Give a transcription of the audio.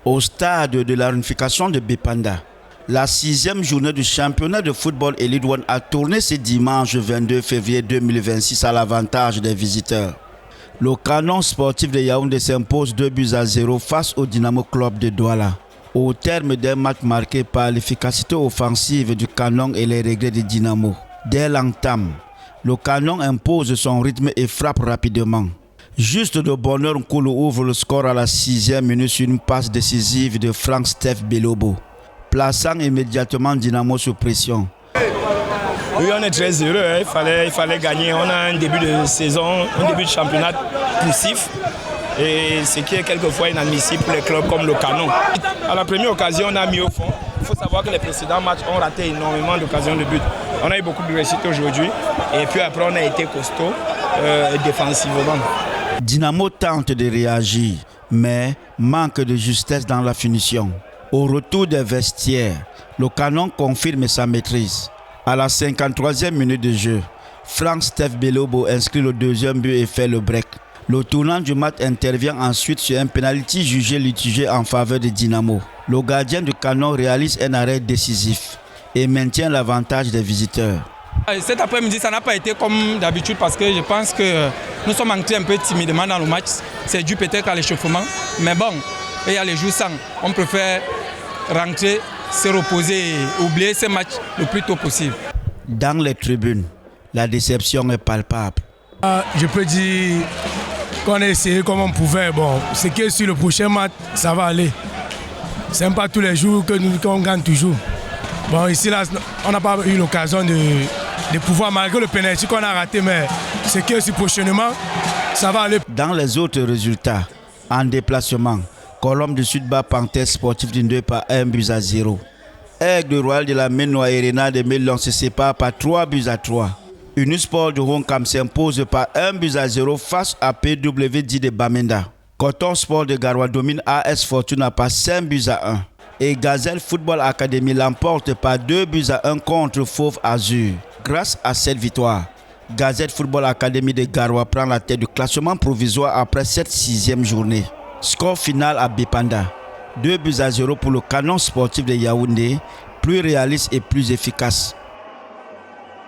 Au stade de la réunification de Bépanda, la 6e journée du championnat de football Elite One a tourné ce dimanche 22 février 2026 à l'avantage des visiteurs. Le Canon sportif de Yaoundé s'impose 2-0 face au Dynamo Club de Douala. Au terme d'un match marqué par l'efficacité offensive du Canon et les regrets du Dynamo. Dès l'entame, le Canon impose son rythme et frappe rapidement. Juste de bonheur, Nkulu ouvre le score à la 6e minute sur une passe décisive de Frank Steph Belobo, plaçant immédiatement Dynamo sous pression. Oui, on est très heureux, il fallait gagner. On a un début de saison, un début de championnat poussif. Et ce qui est quelquefois inadmissible pour les clubs comme le Canon. À la première occasion, on a mis au fond. Il faut savoir que les précédents matchs ont raté énormément d'occasions de but. On a eu beaucoup de réussite aujourd'hui. Et puis après, on a été costaud défensivement. Dynamo tente de réagir, mais manque de justesse dans la finition. Au retour des vestiaires, le Canon confirme sa maîtrise. À la 53e minute de jeu, Frank Steph Belobo inscrit le deuxième but et fait le break. Le tournant du match intervient ensuite sur un penalty jugé litigé en faveur de Dynamo. Le gardien du Canon réalise un arrêt décisif et maintient l'avantage des visiteurs. Cet après-midi, ça n'a pas été comme d'habitude parce que je pense que nous sommes entrés un peu timidement dans le match. C'est dû peut-être à l'échauffement. Mais bon, il y a les jours sans. On préfère rentrer, se reposer et oublier ce match le plus tôt possible. Dans les tribunes, la déception est palpable. Je peux dire qu'on a essayé comme on pouvait. Bon, c'est que sur le prochain match, ça va aller. Ce n'est pas tous les jours qu'on gagne toujours. Bon, ici, là, on n'a pas eu l'occasion de pouvoir, malgré le pénalty qu'on a raté, mais c'est que sur prochainement, ça va aller. Dans les autres résultats, en déplacement, Colombe du Sud bat Panthère Sportif d'Indé par 1-0. Aigle Royal de la Ménois et Renard de Mélon se séparent par 3-3. Unisport de Roncam s'impose par 1-0 face à PWD de Bamenda. Coton Sport de Garoua domine AS Fortuna par 5-1. Et Gazelle Football Academy l'emporte par 2-1 contre Fauve Azur. Grâce à cette victoire, Gazette Football Academy de Garoua prend la tête du classement provisoire après cette 6e journée. Score final à Bépanda. 2-0 pour le Canon sportif de Yaoundé, plus réaliste et plus efficace.